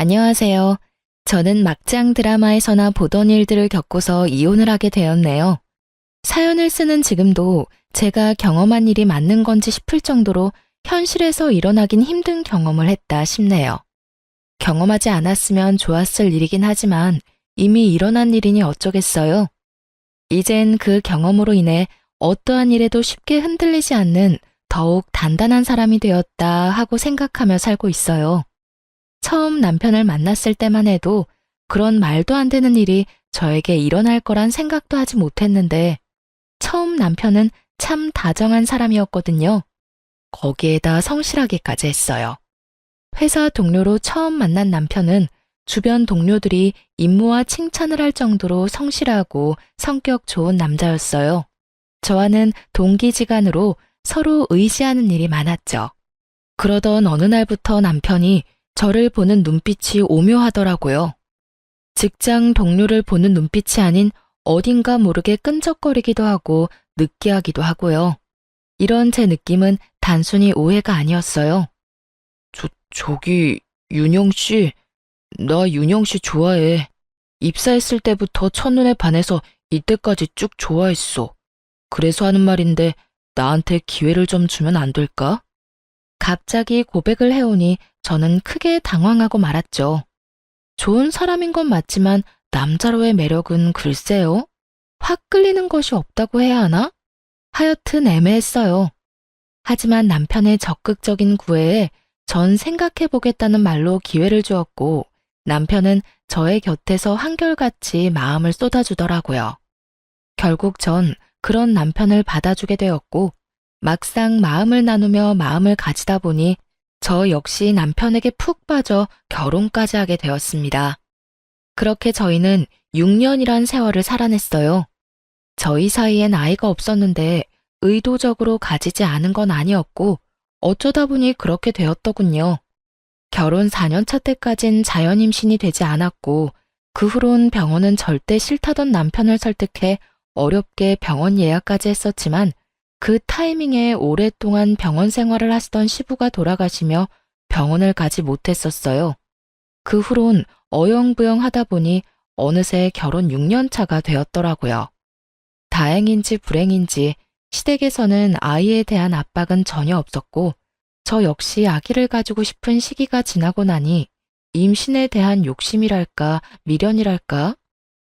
안녕하세요. 저는 막장 드라마에서나 보던 일들을 겪고서 이혼을 하게 되었네요. 사연을 쓰는 지금도 제가 경험한 일이 맞는 건지 싶을 정도로 현실에서 일어나긴 힘든 경험을 했다 싶네요. 경험하지 않았으면 좋았을 일이긴 하지만 이미 일어난 일이니 어쩌겠어요. 이젠 그 경험으로 인해 어떠한 일에도 쉽게 흔들리지 않는 더욱 단단한 사람이 되었다 하고 생각하며 살고 있어요. 처음 남편을 만났을 때만 해도 그런 말도 안 되는 일이 저에게 일어날 거란 생각도 하지 못했는데 처음 남편은 참 다정한 사람이었거든요. 거기에다 성실하기까지 했어요. 회사 동료로 처음 만난 남편은 주변 동료들이 임무와 칭찬을 할 정도로 성실하고 성격 좋은 남자였어요. 저와는 동기지간으로 서로 의지하는 일이 많았죠. 그러던 어느 날부터 남편이 저를 보는 눈빛이 오묘하더라고요. 직장 동료를 보는 눈빛이 아닌 어딘가 모르게 끈적거리기도 하고 느끼하기도 하고요. 이런 제 느낌은 단순히 오해가 아니었어요. 저기, 윤영 씨, 나 윤영 씨 좋아해. 입사했을 때부터 첫눈에 반해서 이때까지 쭉 좋아했어. 그래서 하는 말인데 나한테 기회를 좀 주면 안 될까? 갑자기 고백을 해오니 저는 크게 당황하고 말았죠. 좋은 사람인 건 맞지만 남자로의 매력은 글쎄요. 확 끌리는 것이 없다고 해야 하나? 하여튼 애매했어요. 하지만 남편의 적극적인 구애에 전 생각해보겠다는 말로 기회를 주었고 남편은 저의 곁에서 한결같이 마음을 쏟아주더라고요. 결국 전 그런 남편을 받아주게 되었고 막상 마음을 나누며 마음을 가지다 보니 저 역시 남편에게 푹 빠져 결혼까지 하게 되었습니다. 그렇게 저희는 6년이란 세월을 살아냈어요. 저희 사이엔 아이가 없었는데 의도적으로 가지지 않은 건 아니었고 어쩌다 보니 그렇게 되었더군요. 결혼 4년 차 때까진 자연임신이 되지 않았고 그 후론 병원은 절대 싫다던 남편을 설득해 어렵게 병원 예약까지 했었지만 그 타이밍에 오랫동안 병원 생활을 하시던 시부가 돌아가시며 병원을 가지 못했었어요. 그 후론 어영부영 하다 보니 어느새 결혼 6년 차가 되었더라고요. 다행인지 불행인지 시댁에서는 아이에 대한 압박은 전혀 없었고 저 역시 아기를 가지고 싶은 시기가 지나고 나니 임신에 대한 욕심이랄까 미련이랄까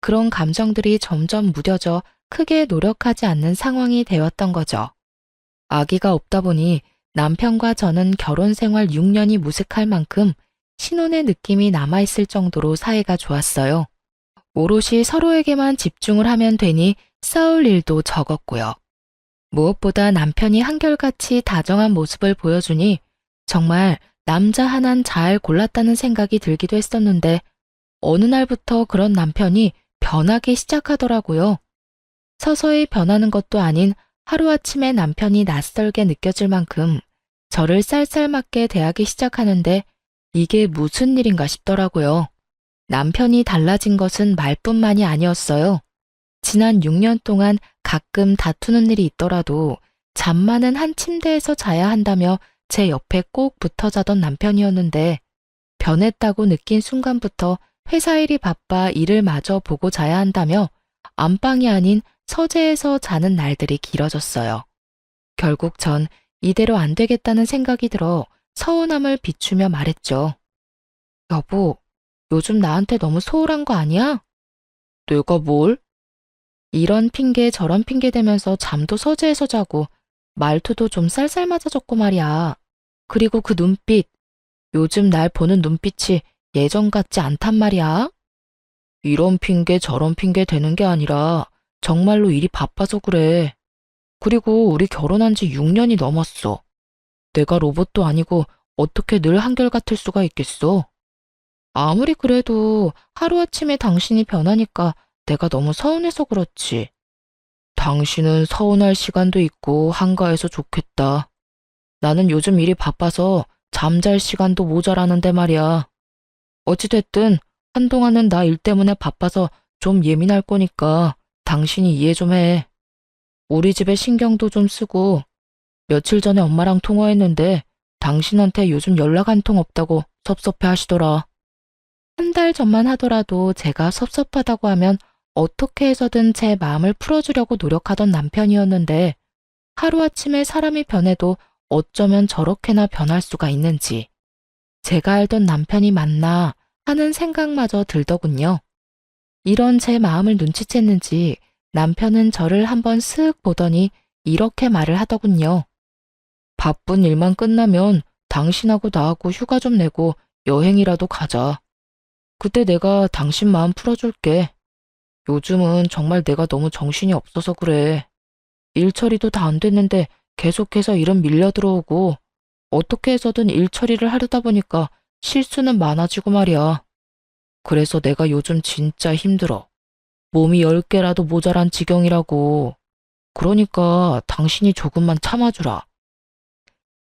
그런 감정들이 점점 무뎌져 크게 노력하지 않는 상황이 되었던 거죠. 아기가 없다 보니 남편과 저는 결혼 생활 6년이 무색할 만큼 신혼의 느낌이 남아있을 정도로 사이가 좋았어요. 오롯이 서로에게만 집중을 하면 되니 싸울 일도 적었고요. 무엇보다 남편이 한결같이 다정한 모습을 보여주니 정말 남자 하나는 잘 골랐다는 생각이 들기도 했었는데 어느 날부터 그런 남편이 변하기 시작하더라고요. 서서히 변하는 것도 아닌 하루아침에 남편이 낯설게 느껴질 만큼 저를 쌀쌀맞게 대하기 시작하는데 이게 무슨 일인가 싶더라고요. 남편이 달라진 것은 말뿐만이 아니었어요. 지난 6년 동안 가끔 다투는 일이 있더라도 잠만은 한 침대에서 자야 한다며 제 옆에 꼭 붙어 자던 남편이었는데 변했다고 느낀 순간부터 회사 일이 바빠 일을 마저 보고 자야 한다며 안방이 아닌 서재에서 자는 날들이 길어졌어요. 결국 전 이대로 안 되겠다는 생각이 들어 서운함을 비추며 말했죠. 여보, 요즘 나한테 너무 소홀한 거 아니야? 내가 뭘? 이런 핑계 저런 핑계 대면서 잠도 서재에서 자고 말투도 좀 쌀쌀맞아졌고 말이야. 그리고 그 눈빛, 요즘 날 보는 눈빛이 예전 같지 않단 말이야. 이런 핑계 저런 핑계 대는 게 아니라 정말로 일이 바빠서 그래. 그리고 우리 결혼한 지 6년이 넘었어. 내가 로봇도 아니고 어떻게 늘 한결같을 수가 있겠어? 아무리 그래도 하루아침에 당신이 변하니까 내가 너무 서운해서 그렇지. 당신은 서운할 시간도 있고 한가해서 좋겠다. 나는 요즘 일이 바빠서 잠잘 시간도 모자라는데 말이야. 어찌됐든 한동안은 나 일 때문에 바빠서 좀 예민할 거니까 당신이 이해 좀 해. 우리 집에 신경도 좀 쓰고 며칠 전에 엄마랑 통화했는데 당신한테 요즘 연락 한 통 없다고 섭섭해 하시더라. 한 달 전만 하더라도 제가 섭섭하다고 하면 어떻게 해서든 제 마음을 풀어주려고 노력하던 남편이었는데 하루아침에 사람이 변해도 어쩌면 저렇게나 변할 수가 있는지 제가 알던 남편이 맞나 하는 생각마저 들더군요. 이런 제 마음을 눈치챘는지 남편은 저를 한번 쓱 보더니 이렇게 말을 하더군요. 바쁜 일만 끝나면 당신하고 나하고 휴가 좀 내고 여행이라도 가자. 그때 내가 당신 마음 풀어줄게. 요즘은 정말 내가 너무 정신이 없어서 그래. 일 처리도 다 안 됐는데 계속해서 일은 밀려 들어오고 어떻게 해서든 일 처리를 하려다 보니까 실수는 많아지고 말이야. 그래서 내가 요즘 진짜 힘들어. 몸이 10개라도 모자란 지경이라고. 그러니까 당신이 조금만 참아주라.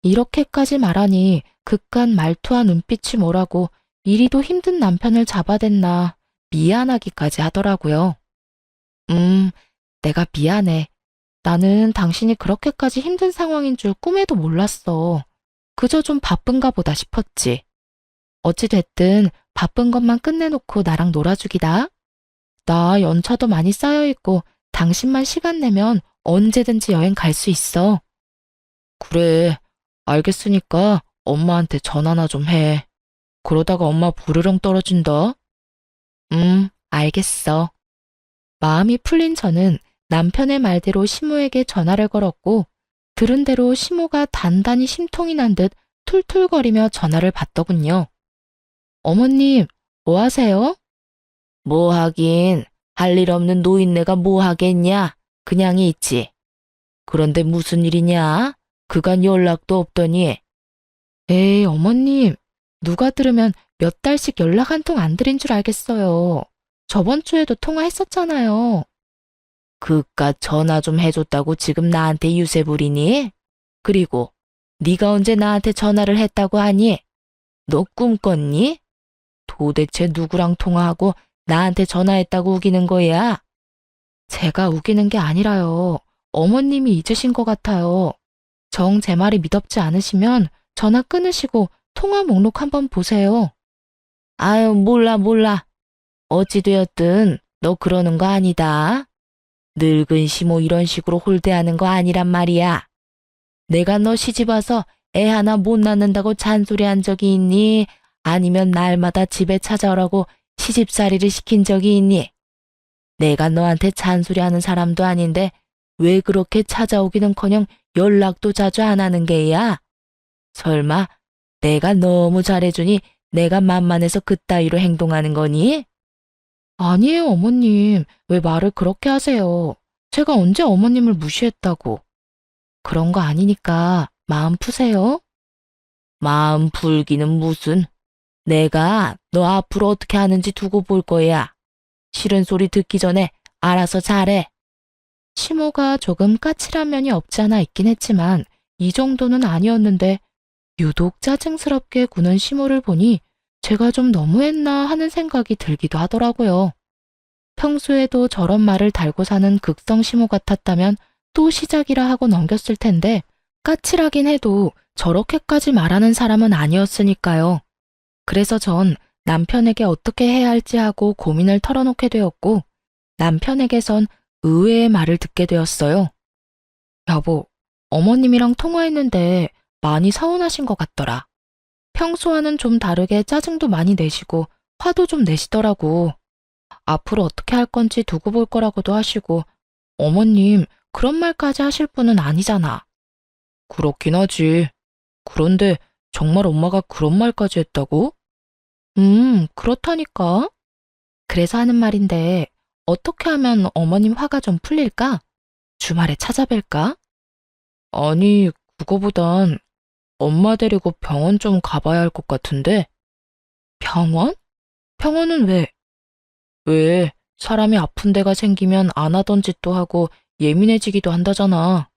이렇게까지 말하니 그깟 말투와 눈빛이 뭐라고 이리도 힘든 남편을 잡아댔나 미안하기까지 하더라고요. 내가 미안해. 나는 당신이 그렇게까지 힘든 상황인 줄 꿈에도 몰랐어. 그저 좀 바쁜가 보다 싶었지. 어찌됐든 바쁜 것만 끝내놓고 나랑 놀아주기다. 나 연차도 많이 쌓여있고 당신만 시간 내면 언제든지 여행 갈 수 있어. 그래, 알겠으니까 엄마한테 전화나 좀 해. 그러다가 엄마 부르릉 떨어진다. 알겠어. 마음이 풀린 저는 남편의 말대로 시모에게 전화를 걸었고 들은 대로 시모가 단단히 심통이 난 듯 툴툴거리며 전화를 받더군요. 어머님, 뭐 하세요? 뭐 하긴, 할 일 없는 노인네가 뭐 하겠냐? 그냥 있지. 그런데 무슨 일이냐? 그간 연락도 없더니. 에이, 어머님, 누가 들으면 몇 달씩 연락 한 통 안 드린 줄 알겠어요. 저번 주에도 통화했었잖아요. 그깟 전화 좀 해줬다고 지금 나한테 유세 부리니? 그리고 네가 언제 나한테 전화를 했다고 하니? 너 꿈꿨니? 도대체 누구랑 통화하고 나한테 전화했다고 우기는 거야? 제가 우기는 게 아니라요. 어머님이 잊으신 것 같아요. 정 제 말이 미덥지 않으시면 전화 끊으시고 통화 목록 한번 보세요. 아유, 몰라. 어찌되었든 너 그러는 거 아니다. 늙은 시모 이런 식으로 홀대하는 거 아니란 말이야. 내가 너 시집 와서 애 하나 못 낳는다고 잔소리한 적이 있니? 아니면 날마다 집에 찾아오라고 시집살이를 시킨 적이 있니? 내가 너한테 잔소리하는 사람도 아닌데 왜 그렇게 찾아오기는커녕 연락도 자주 안 하는 게야? 설마 내가 너무 잘해주니 내가 만만해서 그따위로 행동하는 거니? 아니에요, 어머님. 왜 말을 그렇게 하세요? 제가 언제 어머님을 무시했다고. 그런 거 아니니까 마음 푸세요. 마음 풀기는 무슨. 내가 너 앞으로 어떻게 하는지 두고 볼 거야. 싫은 소리 듣기 전에 알아서 잘해. 시모가 조금 까칠한 면이 없지 않아 있긴 했지만 이 정도는 아니었는데 유독 짜증스럽게 구는 시모를 보니 제가 좀 너무했나 하는 생각이 들기도 하더라고요. 평소에도 저런 말을 달고 사는 극성 시모 같았다면 또 시작이라 하고 넘겼을 텐데 까칠하긴 해도 저렇게까지 말하는 사람은 아니었으니까요. 그래서 전 남편에게 어떻게 해야 할지 하고 고민을 털어놓게 되었고 남편에게선 의외의 말을 듣게 되었어요. 여보, 어머님이랑 통화했는데 많이 서운하신 것 같더라. 평소와는 좀 다르게 짜증도 많이 내시고 화도 좀 내시더라고. 앞으로 어떻게 할 건지 두고 볼 거라고도 하시고 어머님 그런 말까지 하실 분은 아니잖아. 그렇긴 하지. 그런데 정말 엄마가 그런 말까지 했다고? 그렇다니까. 그래서 하는 말인데 어떻게 하면 어머님 화가 좀 풀릴까? 주말에 찾아뵐까? 아니, 그거보단 엄마 데리고 병원 좀 가봐야 할 것 같은데. 병원? 병원은 왜? 왜? 사람이 아픈 데가 생기면 안 하던 짓도 하고 예민해지기도 한다잖아.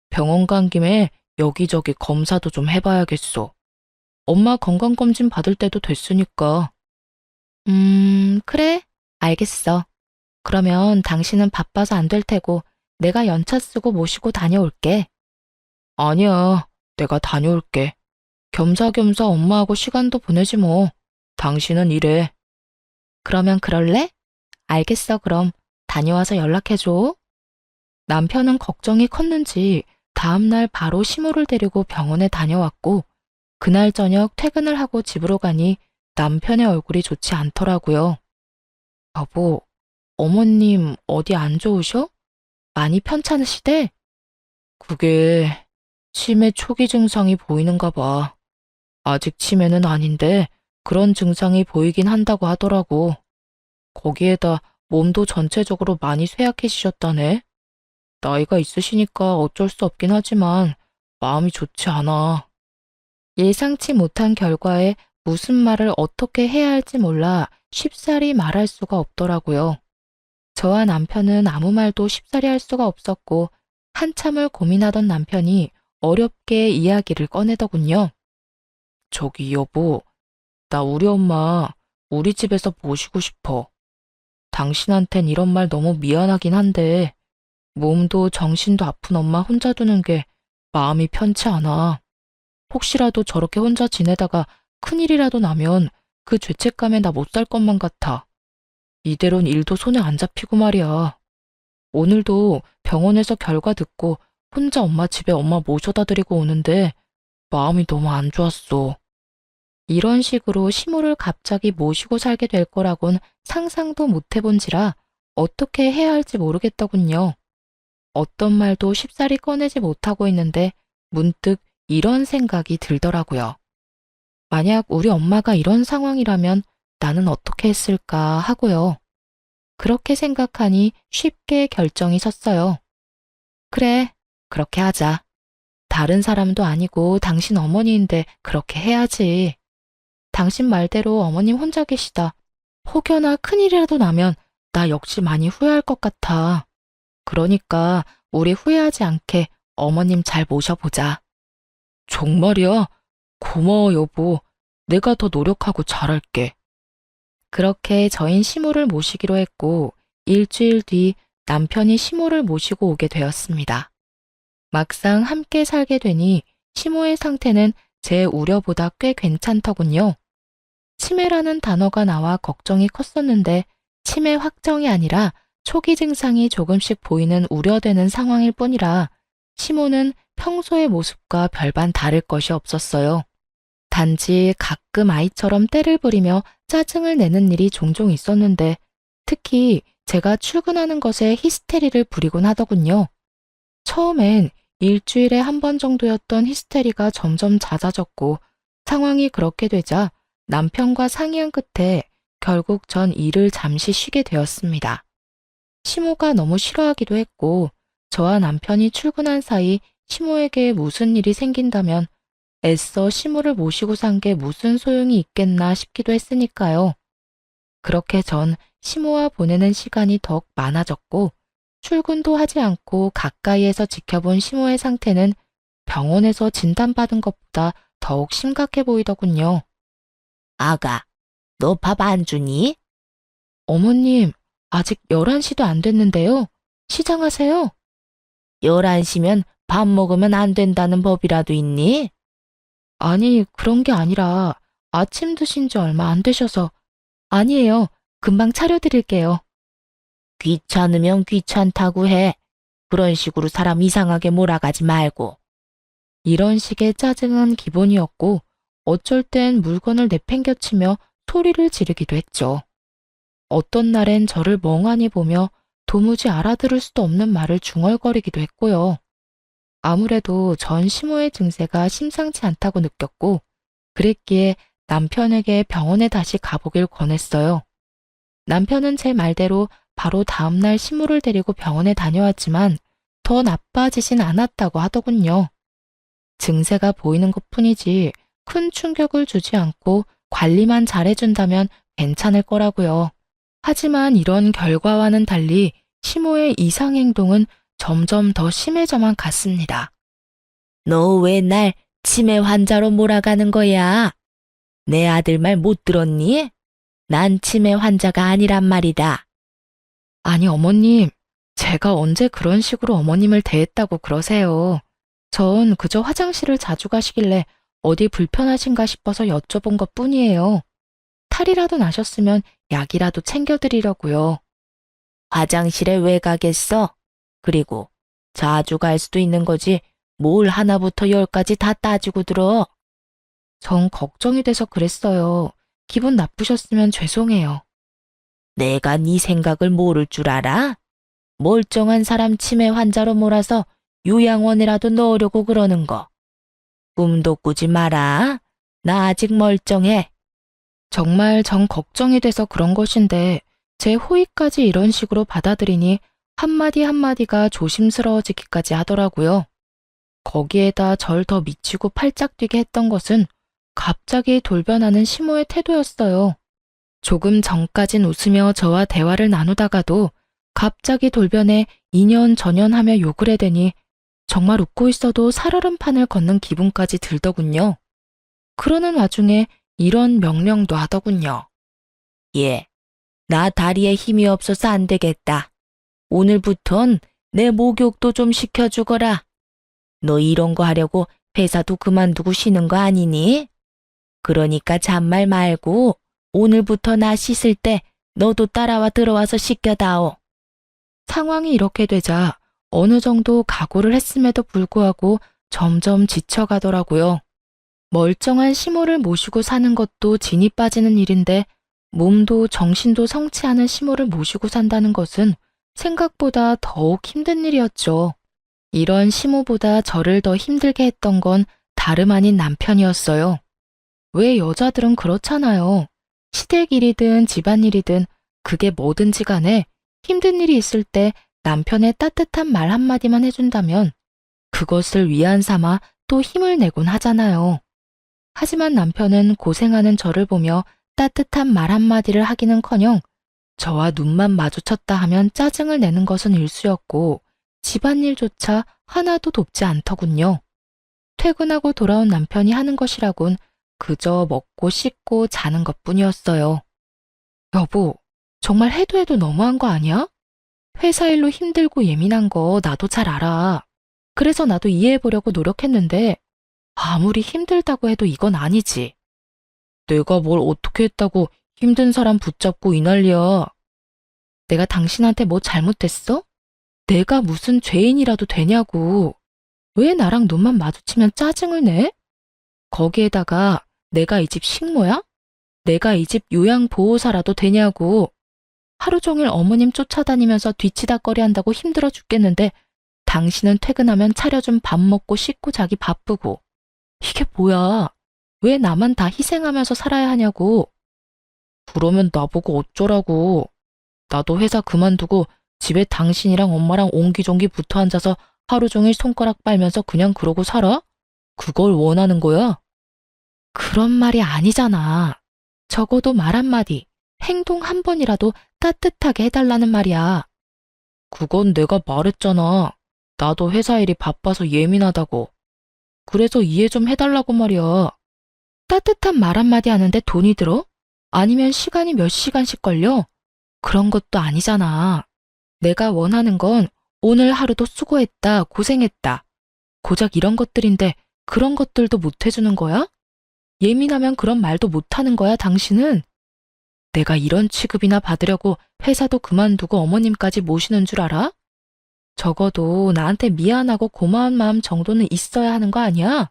병원 간 김에 여기저기 검사도 좀 해봐야겠어. 엄마 건강검진 받을 때도 됐으니까. 그래? 알겠어. 그러면 당신은 바빠서 안 될 테고 내가 연차 쓰고 모시고 다녀올게. 아니야, 내가 다녀올게. 겸사겸사 엄마하고 시간도 보내지 뭐. 당신은 일해. 그러면 그럴래? 알겠어, 그럼. 다녀와서 연락해줘. 남편은 걱정이 컸는지 다음날 바로 시모를 데리고 병원에 다녀왔고, 그날 저녁 퇴근을 하고 집으로 가니 남편의 얼굴이 좋지 않더라고요. 여보, 어머님 어디 안 좋으셔? 많이 편찮으시대? 그게 치매 초기 증상이 보이는가 봐. 아직 치매는 아닌데 그런 증상이 보이긴 한다고 하더라고. 거기에다 몸도 전체적으로 많이 쇠약해지셨다네. 나이가 있으시니까 어쩔 수 없긴 하지만 마음이 좋지 않아. 예상치 못한 결과에 무슨 말을 어떻게 해야 할지 몰라 쉽사리 말할 수가 없더라고요. 저와 남편은 아무 말도 쉽사리 할 수가 없었고 한참을 고민하던 남편이 어렵게 이야기를 꺼내더군요. 저기 여보, 나 우리 엄마 우리 집에서 모시고 싶어. 당신한텐 이런 말 너무 미안하긴 한데 몸도 정신도 아픈 엄마 혼자 두는 게 마음이 편치 않아. 혹시라도 저렇게 혼자 지내다가 큰일이라도 나면 그 죄책감에 나 못 살 것만 같아. 이대로는 일도 손에 안 잡히고 말이야. 오늘도 병원에서 결과 듣고 혼자 엄마 집에 엄마 모셔다 드리고 오는데 마음이 너무 안 좋았어. 이런 식으로 시모를 갑자기 모시고 살게 될 거라곤 상상도 못 해본지라 어떻게 해야 할지 모르겠더군요. 어떤 말도 쉽사리 꺼내지 못하고 있는데 문득 이런 생각이 들더라고요. 만약 우리 엄마가 이런 상황이라면 나는 어떻게 했을까 하고요. 그렇게 생각하니 쉽게 결정이 섰어요. 그래, 그렇게 하자. 다른 사람도 아니고 당신 어머니인데 그렇게 해야지. 당신 말대로 어머님 혼자 계시다. 혹여나 큰일이라도 나면 나 역시 많이 후회할 것 같아. 그러니까 우리 후회하지 않게 어머님 잘 모셔보자. 정말이야? 고마워 여보. 내가 더 노력하고 잘할게. 그렇게 저흰 시모를 모시기로 했고 일주일 뒤 남편이 시모를 모시고 오게 되었습니다. 막상 함께 살게 되니 시모의 상태는 제 우려보다 꽤 괜찮더군요. 치매라는 단어가 나와 걱정이 컸었는데 치매 확정이 아니라 초기 증상이 조금씩 보이는 우려되는 상황일 뿐이라 시모는 평소의 모습과 별반 다를 것이 없었어요. 단지 가끔 아이처럼 떼를 부리며 짜증을 내는 일이 종종 있었는데 특히 제가 출근하는 것에 히스테리를 부리곤 하더군요. 처음엔 일주일에 한 번 정도였던 히스테리가 점점 잦아졌고 상황이 그렇게 되자 남편과 상의한 끝에 결국 전 일을 잠시 쉬게 되었습니다. 시모가 너무 싫어하기도 했고 저와 남편이 출근한 사이 시모에게 무슨 일이 생긴다면 애써 시모를 모시고 산 게 무슨 소용이 있겠나 싶기도 했으니까요. 그렇게 전 시모와 보내는 시간이 더욱 많아졌고 출근도 하지 않고 가까이에서 지켜본 시모의 상태는 병원에서 진단받은 것보다 더욱 심각해 보이더군요. 아가, 너 밥 안 주니? 어머님, 아직 11시도 안 됐는데요. 시장하세요. 11시면 밥 먹으면 안 된다는 법이라도 있니? 아니, 그런 게 아니라 아침 드신 지 얼마 안 되셔서. 아니에요. 금방 차려드릴게요. 귀찮으면 귀찮다고 해. 그런 식으로 사람 이상하게 몰아가지 말고. 이런 식의 짜증은 기본이었고 어쩔 땐 물건을 내팽겨치며 소리를 지르기도 했죠. 어떤 날엔 저를 멍하니 보며 도무지 알아들을 수도 없는 말을 중얼거리기도 했고요. 아무래도 전 시모의 증세가 심상치 않다고 느꼈고 그랬기에 남편에게 병원에 다시 가보길 권했어요. 남편은 제 말대로 바로 다음날 시모를 데리고 병원에 다녀왔지만 더 나빠지진 않았다고 하더군요. 증세가 보이는 것뿐이지 큰 충격을 주지 않고 관리만 잘해준다면 괜찮을 거라고요. 하지만 이런 결과와는 달리 시모의 이상 행동은 점점 더 심해져만 갔습니다. 너 왜 날 치매 환자로 몰아가는 거야? 내 아들 말 못 들었니? 난 치매 환자가 아니란 말이다. 아니 어머님, 제가 언제 그런 식으로 어머님을 대했다고 그러세요. 전 그저 화장실을 자주 가시길래 어디 불편하신가 싶어서 여쭤본 것뿐이에요. 탈이라도 나셨으면 약이라도 챙겨드리려고요. 화장실에 왜 가겠어? 그리고 자주 갈 수도 있는 거지. 뭘 하나부터 열까지 다 따지고 들어. 전 걱정이 돼서 그랬어요. 기분 나쁘셨으면 죄송해요. 내가 네 생각을 모를 줄 알아? 멀쩡한 사람 치매 환자로 몰아서 요양원이라도 넣으려고 그러는 거. 꿈도 꾸지 마라. 나 아직 멀쩡해. 정말 전 걱정이 돼서 그런 것인데 제 호의까지 이런 식으로 받아들이니 한마디 한마디가 조심스러워지기까지 하더라고요. 거기에다 절 더 미치고 팔짝 뛰게 했던 것은 갑자기 돌변하는 시모의 태도였어요. 조금 전까진 웃으며 저와 대화를 나누다가도 갑자기 돌변해 이년저년하며 욕을 해대니 정말 웃고 있어도 살얼음판을 걷는 기분까지 들더군요. 그러는 와중에 이런 명령도 하더군요. 예, 나 다리에 힘이 없어서 안 되겠다. 오늘부턴 내 목욕도 좀 시켜주거라. 너 이런 거 하려고 회사도 그만두고 쉬는 거 아니니? 그러니까 잔말 말고 오늘부터 나 씻을 때 너도 따라와 들어와서 씻겨다오. 상황이 이렇게 되자 어느 정도 각오를 했음에도 불구하고 점점 지쳐가더라고요. 멀쩡한 시모를 모시고 사는 것도 진이 빠지는 일인데 몸도 정신도 성취하는 시모를 모시고 산다는 것은 생각보다 더욱 힘든 일이었죠. 이런 시모보다 저를 더 힘들게 했던 건 다름 아닌 남편이었어요. 왜 여자들은 그렇잖아요. 시댁일이든 집안일이든 그게 뭐든지 간에 힘든 일이 있을 때 남편의 따뜻한 말 한마디만 해준다면 그것을 위안 삼아 또 힘을 내곤 하잖아요. 하지만 남편은 고생하는 저를 보며 따뜻한 말 한마디를 하기는커녕 저와 눈만 마주쳤다 하면 짜증을 내는 것은 일쑤였고 집안일조차 하나도 돕지 않더군요. 퇴근하고 돌아온 남편이 하는 것이라곤 그저 먹고 씻고 자는 것뿐이었어요. 여보, 정말 해도 해도 너무한 거 아니야? 회사 일로 힘들고 예민한 거 나도 잘 알아. 그래서 나도 이해해보려고 노력했는데 아무리 힘들다고 해도 이건 아니지. 내가 뭘 어떻게 했다고 힘든 사람 붙잡고 이 난리야. 내가 당신한테 뭐 잘못했어? 내가 무슨 죄인이라도 되냐고. 왜 나랑 눈만 마주치면 짜증을 내? 거기에다가 내가 이 집 식모야? 내가 이 집 요양보호사라도 되냐고. 하루 종일 어머님 쫓아다니면서 뒤치다꺼리 한다고 힘들어 죽겠는데 당신은 퇴근하면 차려준 밥 먹고 씻고 자기 바쁘고. 이게 뭐야? 왜 나만 다 희생하면서 살아야 하냐고. 그러면 나보고 어쩌라고. 나도 회사 그만두고 집에 당신이랑 엄마랑 옹기종기 붙어 앉아서 하루 종일 손가락 빨면서 그냥 그러고 살아? 그걸 원하는 거야? 그런 말이 아니잖아. 적어도 말 한마디, 행동 한 번이라도 따뜻하게 해달라는 말이야. 그건 내가 말했잖아. 나도 회사 일이 바빠서 예민하다고. 그래서 이해 좀 해달라고 말이야. 따뜻한 말 한마디 하는데 돈이 들어? 아니면 시간이 몇 시간씩 걸려? 그런 것도 아니잖아. 내가 원하는 건 오늘 하루도 수고했다, 고생했다. 고작 이런 것들인데 그런 것들도 못 해주는 거야? 예민하면 그런 말도 못 하는 거야, 당신은? 내가 이런 취급이나 받으려고 회사도 그만두고 어머님까지 모시는 줄 알아? 적어도 나한테 미안하고 고마운 마음 정도는 있어야 하는 거 아니야?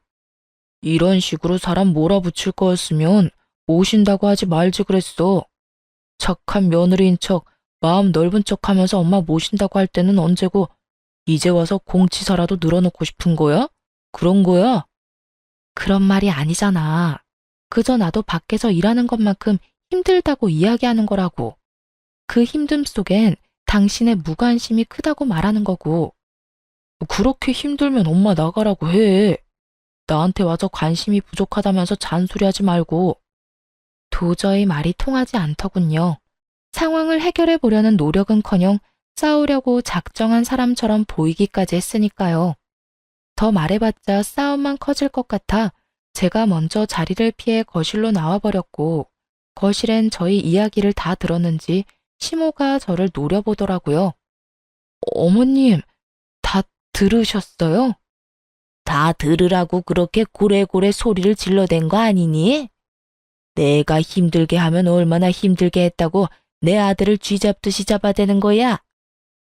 이런 식으로 사람 몰아붙일 거였으면 모신다고 하지 말지 그랬어. 착한 며느리인 척, 마음 넓은 척 하면서 엄마 모신다고 할 때는 언제고 이제 와서 공치사라도 늘어놓고 싶은 거야? 그런 거야? 그런 말이 아니잖아. 그저 나도 밖에서 일하는 것만큼 힘들다고 이야기하는 거라고. 그 힘듦 속엔 당신의 무관심이 크다고 말하는 거고. 그렇게 힘들면 엄마 나가라고 해. 나한테 와서 관심이 부족하다면서 잔소리하지 말고. 도저히 말이 통하지 않더군요. 상황을 해결해 보려는 노력은커녕 싸우려고 작정한 사람처럼 보이기까지 했으니까요. 더 말해봤자 싸움만 커질 것 같아 제가 먼저 자리를 피해 거실로 나와버렸고 거실엔 저희 이야기를 다 들었는지 시모가 저를 노려보더라고요. 어머님, 다 들으셨어요? 다 들으라고 그렇게 고래고래 소리를 질러댄 거 아니니? 내가 힘들게 하면 얼마나 힘들게 했다고 내 아들을 쥐잡듯이 잡아대는 거야?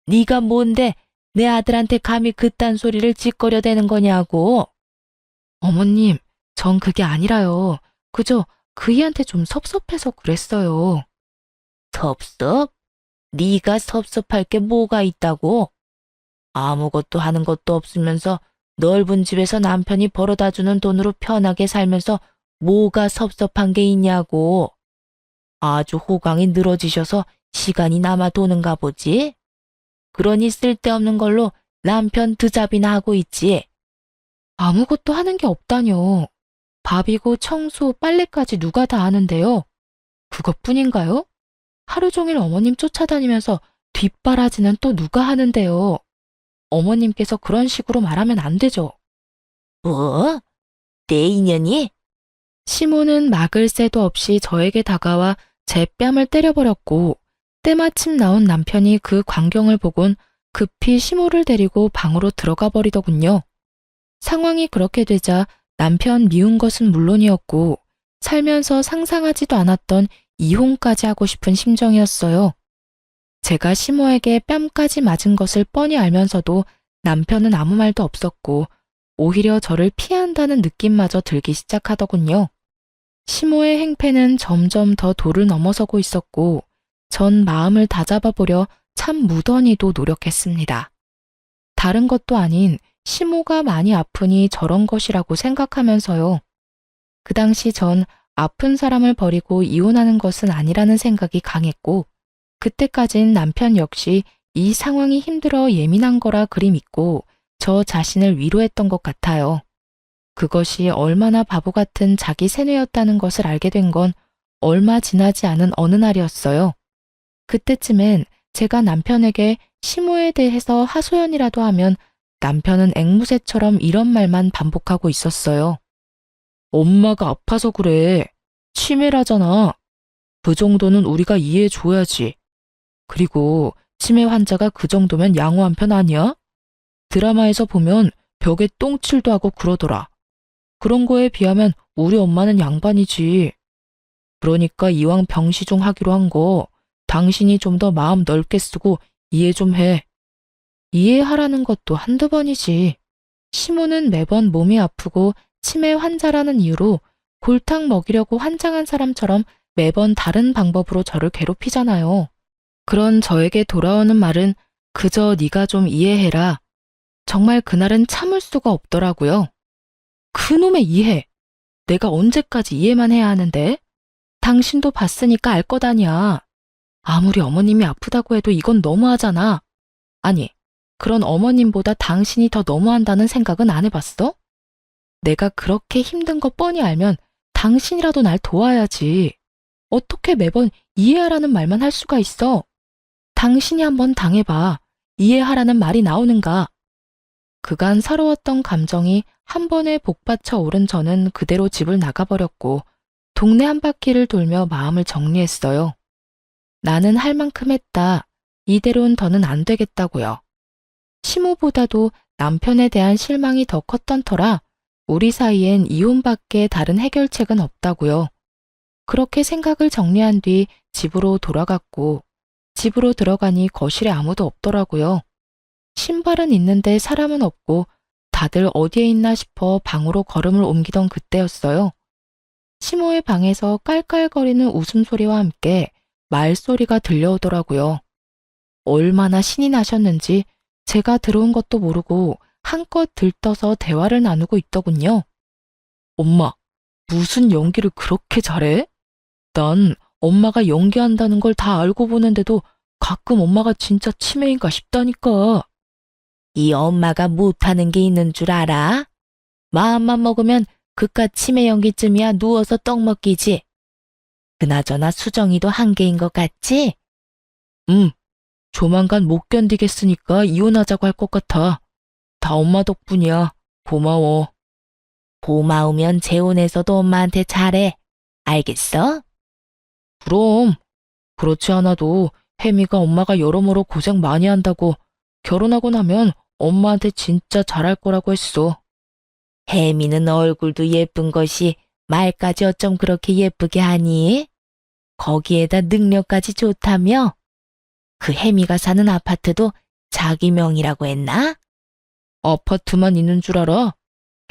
네가 뭔데 내 아들한테 감히 그딴 소리를 짓거려대는 거냐고. 어머님, 전 그게 아니라요. 그저 그이한테 좀 섭섭해서 그랬어요. 섭섭? 네가 섭섭할 게 뭐가 있다고? 아무것도 하는 것도 없으면서 넓은 집에서 남편이 벌어다 주는 돈으로 편하게 살면서 뭐가 섭섭한 게 있냐고. 아주 호강이 늘어지셔서 시간이 남아 도는가 보지? 그러니 쓸데없는 걸로 남편 드잡이나 하고 있지. 아무것도 하는 게 없다뇨. 밥이고 청소, 빨래까지 누가 다 하는데요. 그것뿐인가요? 하루 종일 어머님 쫓아다니면서 뒷바라지는 또 누가 하는데요. 어머님께서 그런 식으로 말하면 안 되죠. 뭐? 내 인연이? 시모는 막을 새도 없이 저에게 다가와 제 뺨을 때려버렸고 때마침 나온 남편이 그 광경을 보곤 급히 시모를 데리고 방으로 들어가 버리더군요. 상황이 그렇게 되자 남편 미운 것은 물론이었고 살면서 상상하지도 않았던 이혼까지 하고 싶은 심정이었어요. 제가 시모에게 뺨까지 맞은 것을 뻔히 알면서도 남편은 아무 말도 없었고 오히려 저를 피한다는 느낌마저 들기 시작하더군요. 시모의 행패는 점점 더 도를 넘어서고 있었고 전 마음을 다잡아보려 참 무던히도 노력했습니다. 다른 것도 아닌 시모가 많이 아프니 저런 것이라고 생각하면서요. 그 당시 전 아픈 사람을 버리고 이혼하는 것은 아니라는 생각이 강했고 그때까진 남편 역시 이 상황이 힘들어 예민한 거라 그리 믿고 저 자신을 위로했던 것 같아요. 그것이 얼마나 바보 같은 자기 세뇌였다는 것을 알게 된 건 얼마 지나지 않은 어느 날이었어요. 그때쯤엔 제가 남편에게 시모에 대해서 하소연이라도 하면 남편은 앵무새처럼 이런 말만 반복하고 있었어요. 엄마가 아파서 그래. 치매라잖아. 그 정도는 우리가 이해해줘야지. 그리고 치매 환자가 그 정도면 양호한 편 아니야? 드라마에서 보면 벽에 똥칠도 하고 그러더라. 그런 거에 비하면 우리 엄마는 양반이지. 그러니까 이왕 병시중 하기로 한 거 당신이 좀 더 마음 넓게 쓰고 이해 좀 해. 이해하라는 것도 한두 번이지. 시모는 매번 몸이 아프고 치매 환자라는 이유로 골탕 먹이려고 환장한 사람처럼 매번 다른 방법으로 저를 괴롭히잖아요. 그런 저에게 돌아오는 말은 그저 네가 좀 이해해라. 정말 그날은 참을 수가 없더라고요. 그놈의 이해! 내가 언제까지 이해만 해야 하는데? 당신도 봤으니까 알 것 아니야. 아무리 어머님이 아프다고 해도 이건 너무하잖아. 아니, 그런 어머님보다 당신이 더 너무한다는 생각은 안 해봤어? 내가 그렇게 힘든 거 뻔히 알면 당신이라도 날 도와야지. 어떻게 매번 이해하라는 말만 할 수가 있어? 당신이 한번 당해봐. 이해하라는 말이 나오는가? 그간 서러웠던 감정이 한 번에 복받쳐 오른 저는 그대로 집을 나가버렸고 동네 한 바퀴를 돌며 마음을 정리했어요. 나는 할 만큼 했다. 이대로는 더는 안 되겠다고요. 시모보다도 남편에 대한 실망이 더 컸던 터라 우리 사이엔 이혼밖에 다른 해결책은 없다고요. 그렇게 생각을 정리한 뒤 집으로 돌아갔고 집으로 들어가니 거실에 아무도 없더라고요. 신발은 있는데 사람은 없고 다들 어디에 있나 싶어 방으로 걸음을 옮기던 그때였어요. 시모의 방에서 깔깔거리는 웃음소리와 함께 말소리가 들려오더라고요. 얼마나 신이 나셨는지 제가 들어온 것도 모르고 한껏 들떠서 대화를 나누고 있더군요. 엄마, 무슨 연기를 그렇게 잘해? 난 엄마가 연기한다는 걸 다 알고 보는데도 가끔 엄마가 진짜 치매인가 싶다니까. 이 엄마가 못하는 게 있는 줄 알아? 마음만 먹으면 그깟 치매 연기쯤이야 누워서 떡 먹기지. 그나저나 수정이도 한계인 것 같지? 조만간 못 견디겠으니까 이혼하자고 할 것 같아. 다 엄마 덕분이야. 고마워. 고마우면 재혼해서도 엄마한테 잘해. 알겠어? 그럼. 그렇지 않아도 혜미가 엄마가 여러모로 고생 많이 한다고 결혼하고 나면 엄마한테 진짜 잘할 거라고 했어. 혜미는 얼굴도 예쁜 것이 말까지 어쩜 그렇게 예쁘게 하니? 거기에다 능력까지 좋다며? 그 혜미가 사는 아파트도 자기 명이라고 했나? 아파트만 있는 줄 알아?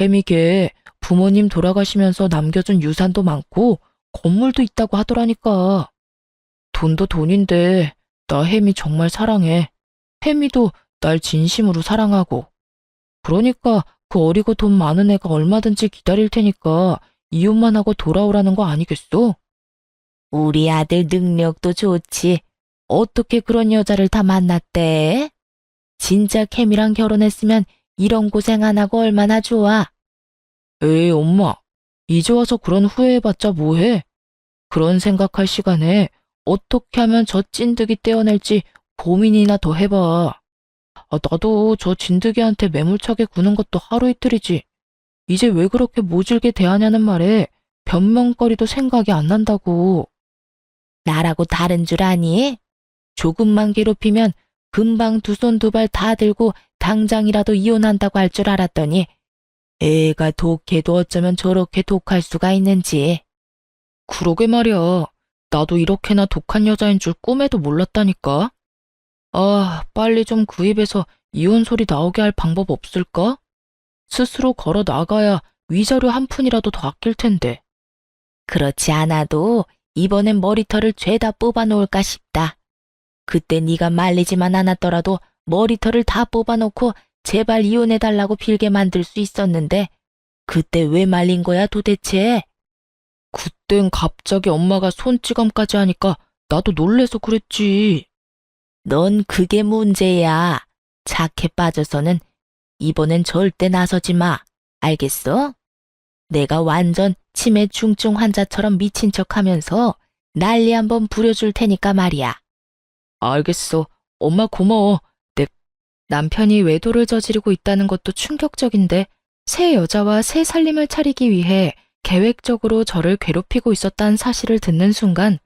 혜미 걔 부모님 돌아가시면서 남겨준 유산도 많고 건물도 있다고 하더라니까. 돈도 돈인데 나 혜미 정말 사랑해. 혜미도 날 진심으로 사랑하고. 그러니까 그 어리고 돈 많은 애가 얼마든지 기다릴 테니까 이혼만 하고 돌아오라는 거 아니겠어? 우리 아들 능력도 좋지. 어떻게 그런 여자를 다 만났대? 진짜 캠이랑 결혼했으면 이런 고생 안 하고 얼마나 좋아. 에이, 엄마. 이제 와서 그런 후회해봤자 뭐해? 그런 생각할 시간에 어떻게 하면 저 찐득이 떼어낼지 고민이나 더 해봐. 나도 저 진드기한테 매몰차게 구는 것도 하루 이틀이지. 이제 왜 그렇게 모질게 대하냐는 말에 변명거리도 생각이 안 난다고. 나라고 다른 줄 아니? 조금만 괴롭히면 금방 두 손 두 발 다 들고 당장이라도 이혼한다고 할 줄 알았더니 애가 독해도 어쩌면 저렇게 독할 수가 있는지. 그러게 말이야. 나도 이렇게나 독한 여자인 줄 꿈에도 몰랐다니까. 빨리 좀 그 입에서 이혼 소리 나오게 할 방법 없을까? 스스로 걸어 나가야 위자료 한 푼이라도 더 아낄 텐데. 그렇지 않아도 이번엔 머리털을 죄다 뽑아놓을까 싶다. 그때 네가 말리지만 않았더라도 머리털을 다 뽑아놓고 제발 이혼해달라고 빌게 만들 수 있었는데 그때 왜 말린 거야 도대체? 그땐 갑자기 엄마가 손찌검까지 하니까 나도 놀래서 그랬지. 넌 그게 문제야. 착해 빠져서는 이번엔 절대 나서지 마. 알겠어? 내가 완전 치매 중증 환자처럼 미친 척하면서 난리 한번 부려줄 테니까 말이야. 알겠어. 엄마 고마워. 내 남편이 외도를 저지르고 있다는 것도 충격적인데 새 여자와 새 살림을 차리기 위해 계획적으로 저를 괴롭히고 있었다는 사실을 듣는 순간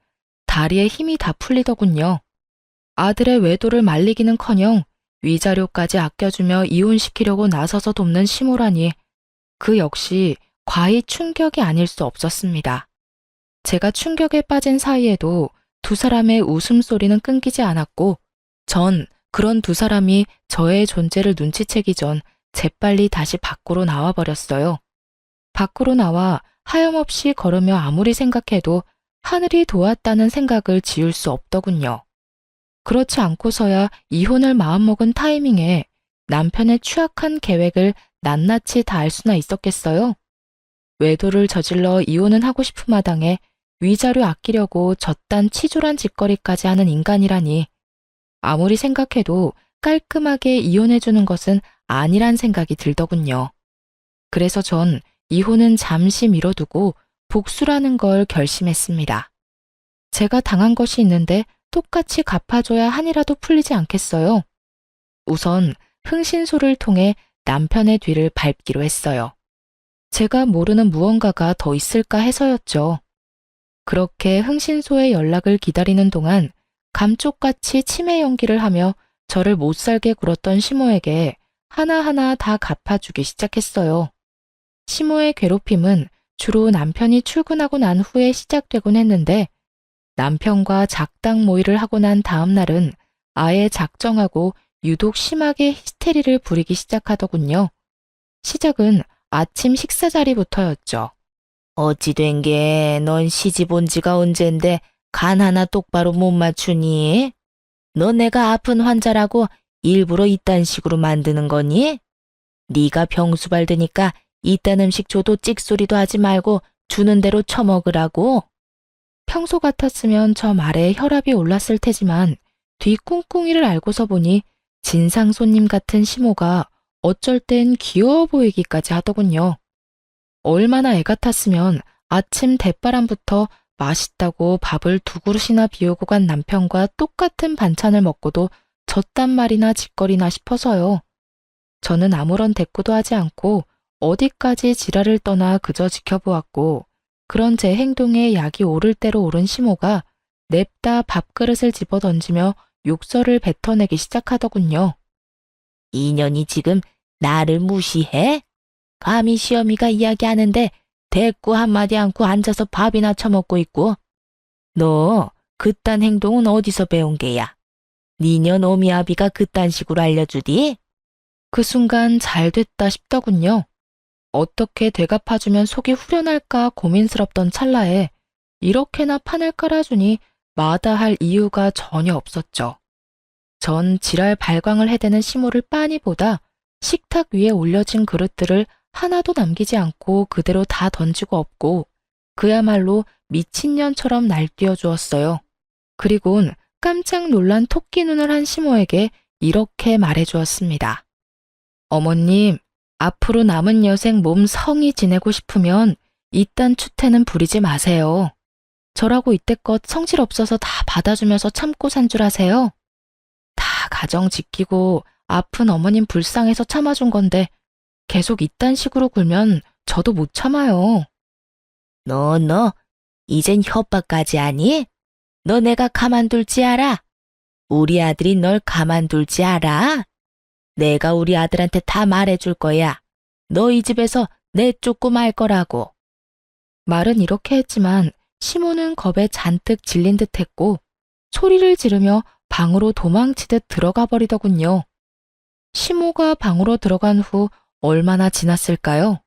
다리에 힘이 다 풀리더군요. 아들의 외도를 말리기는커녕 위자료까지 아껴주며 이혼시키려고 나서서 돕는 시모라니 그 역시 과히 충격이 아닐 수 없었습니다. 제가 충격에 빠진 사이에도 두 사람의 웃음소리는 끊기지 않았고 전 그런 두 사람이 저의 존재를 눈치채기 전 재빨리 다시 밖으로 나와버렸어요. 밖으로 나와 하염없이 걸으며 아무리 생각해도 하늘이 도왔다는 생각을 지울 수 없더군요. 그렇지 않고서야 이혼을 마음먹은 타이밍에 남편의 추악한 계획을 낱낱이 다 알 수나 있었겠어요? 외도를 저질러 이혼은 하고 싶은 마당에 위자료 아끼려고 저딴 치졸한 짓거리까지 하는 인간이라니 아무리 생각해도 깔끔하게 이혼해주는 것은 아니란 생각이 들더군요. 그래서 전 이혼은 잠시 미뤄두고 복수라는 걸 결심했습니다. 제가 당한 것이 있는데 똑같이 갚아줘야 한이라도 풀리지 않겠어요? 우선 흥신소를 통해 남편의 뒤를 밟기로 했어요. 제가 모르는 무언가가 더 있을까 해서였죠. 그렇게 흥신소의 연락을 기다리는 동안 감쪽같이 치매 연기를 하며 저를 못살게 굴었던 시모에게 하나하나 다 갚아주기 시작했어요. 시모의 괴롭힘은 주로 남편이 출근하고 난 후에 시작되곤 했는데 남편과 작당 모의를 하고 난 다음 날은 아예 작정하고 유독 심하게 히스테리를 부리기 시작하더군요. 시작은 아침 식사 자리부터였죠. 어찌 된 게 넌 시집 온 지가 언젠데 간 하나 똑바로 못 맞추니? 너 내가 아픈 환자라고 일부러 이딴 식으로 만드는 거니? 네가 병수 발드니까 이딴 음식 줘도 찍소리도 하지 말고 주는 대로 처먹으라고. 평소 같았으면 저 말에 혈압이 올랐을 테지만 뒤 꿍꿍이를 알고서 보니 진상 손님 같은 시모가 어쩔 땐 귀여워 보이기까지 하더군요. 얼마나 애 같았으면 아침 대바람부터 맛있다고 밥을 두 그릇이나 비우고 간 남편과 똑같은 반찬을 먹고도 젖단 말이나 짓거리나 싶어서요. 저는 아무런 대꾸도 하지 않고 어디까지 지랄을 떠나 그저 지켜보았고 그런 제 행동에 약이 오를 대로 오른 시모가 냅다 밥그릇을 집어던지며 욕설을 뱉어내기 시작하더군요. 이년이 지금 나를 무시해? 감히 시어미가 이야기하는데 대꾸 한마디 않고 앉아서 밥이나 처먹고 있고. 너 그딴 행동은 어디서 배운 게야? 니년 오미아비가 그딴 식으로 알려주디? 그 순간 잘 됐다 싶더군요. 어떻게 대갚아주면 속이 후련할까 고민스럽던 찰나에 이렇게나 판을 깔아주니 마다할 이유가 전혀 없었죠. 전 지랄 발광을 해대는 시모를 빤히 보다 식탁 위에 올려진 그릇들을 하나도 남기지 않고 그대로 다 던지고 없고 그야말로 미친년처럼 날뛰어 주었어요. 그리곤 깜짝 놀란 토끼 눈을 한 시모에게 이렇게 말해 주었습니다. 어머님, 앞으로 남은 여생 몸 성히 지내고 싶으면 이딴 추태는 부리지 마세요. 저라고 이때껏 성질 없어서 다 받아주면서 참고 산 줄 아세요? 다 가정 지키고 아픈 어머님 불쌍해서 참아준 건데 계속 이딴 식으로 굴면 저도 못 참아요. 너, 이젠 협박까지 하니? 너 내가 가만둘지 알아? 우리 아들이 널 가만둘지 알아? 내가 우리 아들한테 다 말해줄 거야. 너 이 집에서 내쫓고 말 거라고. 말은 이렇게 했지만 시모는 겁에 잔뜩 질린 듯 했고 소리를 지르며 방으로 도망치듯 들어가 버리더군요. 시모가 방으로 들어간 후 얼마나 지났을까요?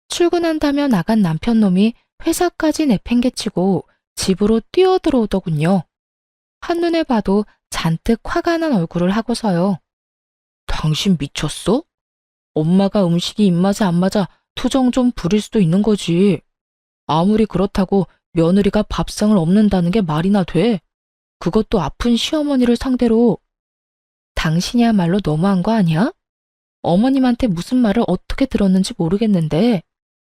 출근한다며 나간 남편놈이 회사까지 내팽개치고 집으로 뛰어들어오더군요. 한눈에 봐도 잔뜩 화가 난 얼굴을 하고서요. 당신 미쳤어? 엄마가 음식이 입맛에 안 맞아 투정 좀 부릴 수도 있는 거지. 아무리 그렇다고 며느리가 밥상을 없는다는 게 말이나 돼? 그것도 아픈 시어머니를 상대로. 당신이야말로 너무한 거 아니야? 어머님한테 무슨 말을 어떻게 들었는지 모르겠는데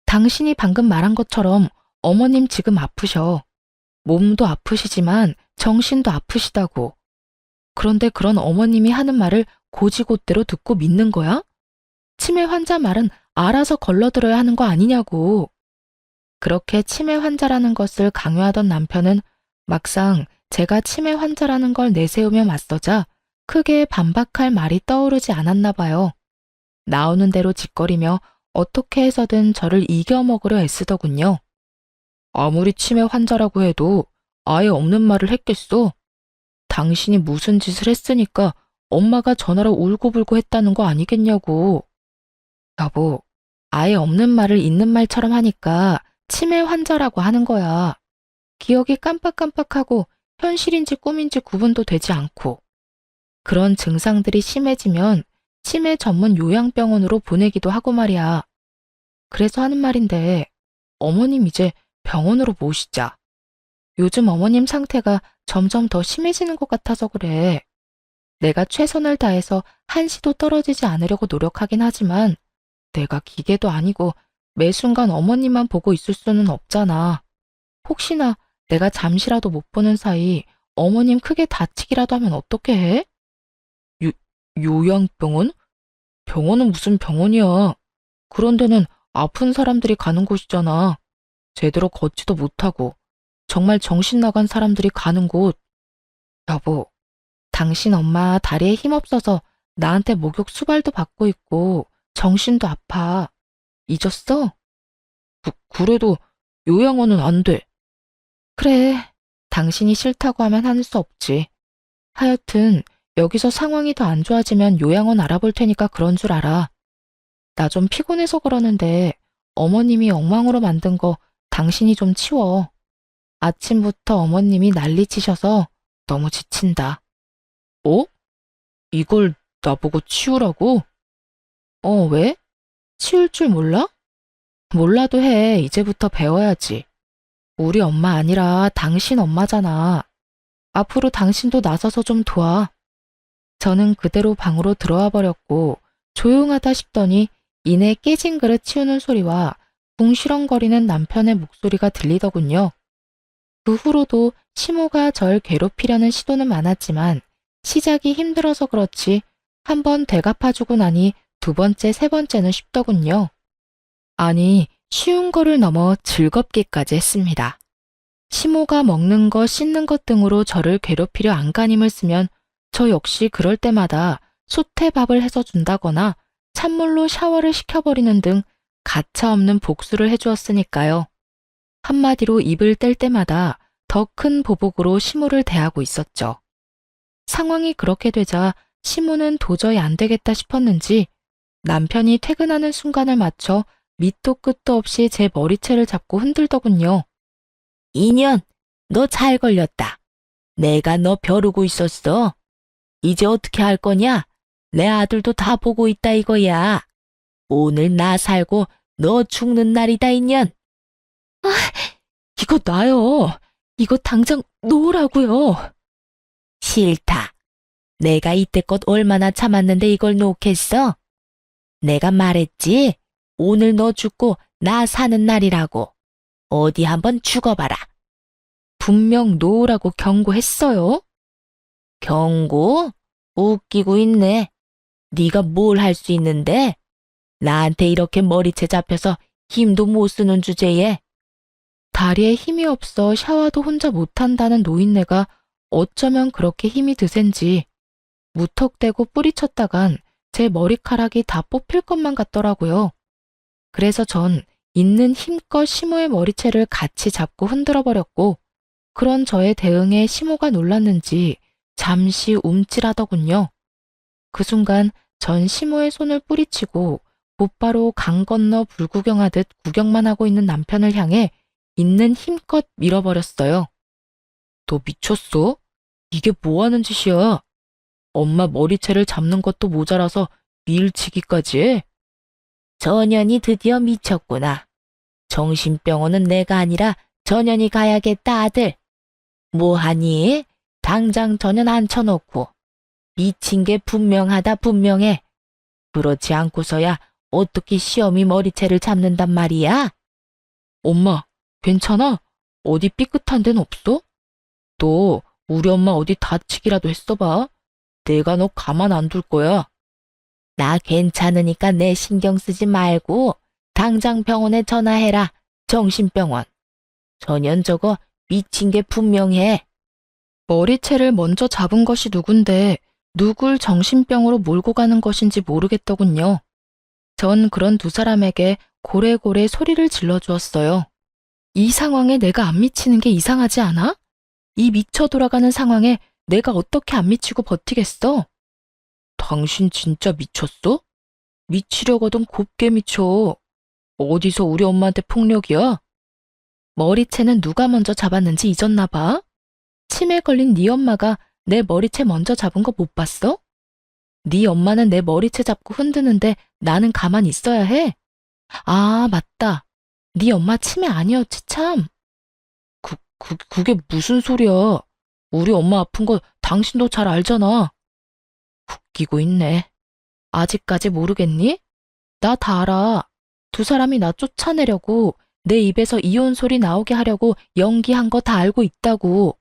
당신이 방금 말한 것처럼 어머님 지금 아프셔. 몸도 아프시지만 정신도 아프시다고. 그런데 그런 어머님이 하는 말을 고지곳대로 듣고 믿는 거야? 치매 환자 말은 알아서 걸러들어야 하는 거 아니냐고. 그렇게 치매 환자라는 것을 강요하던 남편은 막상 제가 치매 환자라는 걸 내세우며 맞서자 크게 반박할 말이 떠오르지 않았나 봐요. 나오는 대로 짓거리며 어떻게 해서든 저를 이겨먹으려 애쓰더군요. 아무리 치매 환자라고 해도 아예 없는 말을 했겠어. 당신이 무슨 짓을 했으니까 엄마가 전화로 울고불고 했다는 거 아니겠냐고. 여보, 아예 없는 말을 있는 말처럼 하니까 치매 환자라고 하는 거야. 기억이 깜빡깜빡하고 현실인지 꿈인지 구분도 되지 않고. 그런 증상들이 심해지면 치매 전문 요양병원으로 보내기도 하고 말이야. 그래서 하는 말인데 어머님 이제 병원으로 모시자. 요즘 어머님 상태가 점점 더 심해지는 것 같아서 그래. 내가 최선을 다해서 한시도 떨어지지 않으려고 노력하긴 하지만 내가 기계도 아니고 매 순간 어머님만 보고 있을 수는 없잖아. 혹시나 내가 잠시라도 못 보는 사이 어머님 크게 다치기라도 하면 어떻게 해? 요양병원? 병원은 무슨 병원이야. 그런 데는 아픈 사람들이 가는 곳이잖아. 제대로 걷지도 못하고 정말 정신 나간 사람들이 가는 곳. 여보, 당신 엄마 다리에 힘없어서 나한테 목욕 수발도 받고 있고 정신도 아파. 잊었어? 그래도 요양원은 안 돼. 그래, 당신이 싫다고 하면 하는 수 없지. 하여튼 여기서 상황이 더 안 좋아지면 요양원 알아볼 테니까 그런 줄 알아. 나 좀 피곤해서 그러는데 어머님이 엉망으로 만든 거 당신이 좀 치워. 아침부터 어머님이 난리치셔서 너무 지친다. 어? 이걸 나보고 치우라고? 왜? 치울 줄 몰라? 몰라도 해. 이제부터 배워야지. 우리 엄마 아니라 당신 엄마잖아. 앞으로 당신도 나서서 좀 도와. 저는 그대로 방으로 들어와 버렸고 조용하다 싶더니 이내 깨진 그릇 치우는 소리와 궁시렁거리는 남편의 목소리가 들리더군요. 그 후로도 시모가 절 괴롭히려는 시도는 많았지만 시작이 힘들어서 그렇지 한 번 되갚아주고 나니 두 번째, 세 번째는 쉽더군요. 아니, 쉬운 거를 넘어 즐겁기까지 했습니다. 시모가 먹는 것, 씻는 것 등으로 저를 괴롭히려 안간힘을 쓰면 저 역시 그럴 때마다 솥에 밥을 해서 준다거나 찬물로 샤워를 시켜버리는 등 가차없는 복수를 해주었으니까요. 한마디로 입을 뗄 때마다 더 큰 보복으로 시모를 대하고 있었죠. 상황이 그렇게 되자 시모는 도저히 안 되겠다 싶었는지 남편이 퇴근하는 순간을 맞춰 밑도 끝도 없이 제 머리채를 잡고 흔들더군요. 인연, 너 잘 걸렸다. 내가 너 벼르고 있었어. 이제 어떻게 할 거냐? 내 아들도 다 보고 있다 이거야. 오늘 나 살고 너 죽는 날이다 인연. 아, 이거 놔요. 이거 당장 놓으라고요. 싫다. 내가 이때껏 얼마나 참았는데 이걸 놓겠어? 내가 말했지. 오늘 너 죽고 나 사는 날이라고. 어디 한번 죽어봐라. 분명 놓으라고 경고했어요. 경고? 웃기고 있네. 네가 뭘 할 수 있는데? 나한테 이렇게 머리채 잡혀서 힘도 못 쓰는 주제에. 다리에 힘이 없어 샤워도 혼자 못한다는 노인네가 어쩌면 그렇게 힘이 드센지 무턱대고 뿌리쳤다간 제 머리카락이 다 뽑힐 것만 같더라고요. 그래서 전 있는 힘껏 시모의 머리채를 같이 잡고 흔들어 버렸고 그런 저의 대응에 시모가 놀랐는지 잠시 움찔하더군요. 그 순간 전 시모의 손을 뿌리치고 곧바로 강 건너 불구경하듯 구경만 하고 있는 남편을 향해 있는 힘껏 밀어버렸어요. 너 미쳤어? 이게 뭐 하는 짓이야? 엄마 머리채를 잡는 것도 모자라서 밀치기까지 해? 전현이 드디어 미쳤구나. 정신병원은 내가 아니라 전현이 가야겠다 아들. 뭐하니? 당장 전현 앉혀놓고. 미친 게 분명하다 분명해. 그렇지 않고서야 어떻게 시험이 머리채를 잡는단 말이야? 엄마, 괜찮아? 어디 삐끗한 데는 없어? 너 우리 엄마 어디 다치기라도 했어봐. 내가 너 가만 안 둘 거야. 나 괜찮으니까 내 신경 쓰지 말고 당장 병원에 전화해라. 정신병원. 전현 저거 미친 게 분명해. 머리채를 먼저 잡은 것이 누군데 누굴 정신병으로 몰고 가는 것인지 모르겠더군요. 전 그런 두 사람에게 고래고래 소리를 질러주었어요. 이 상황에 내가 안 미치는 게 이상하지 않아? 이 미쳐 돌아가는 상황에 내가 어떻게 안 미치고 버티겠어? 당신 진짜 미쳤어? 미치려거든 곱게 미쳐. 어디서 우리 엄마한테 폭력이야? 머리채는 누가 먼저 잡았는지 잊었나 봐. 치매 걸린 네 엄마가 내 머리채 먼저 잡은 거 못 봤어? 네 엄마는 내 머리채 잡고 흔드는데 나는 가만히 있어야 해? 아, 맞다. 네 엄마 치매 아니었지 참. 그게 무슨 소리야. 우리 엄마 아픈 거 당신도 잘 알잖아. 웃기고 있네. 아직까지 모르겠니? 나 다 알아. 두 사람이 나 쫓아내려고 내 입에서 이혼 소리 나오게 하려고 연기한 거 다 알고 있다고.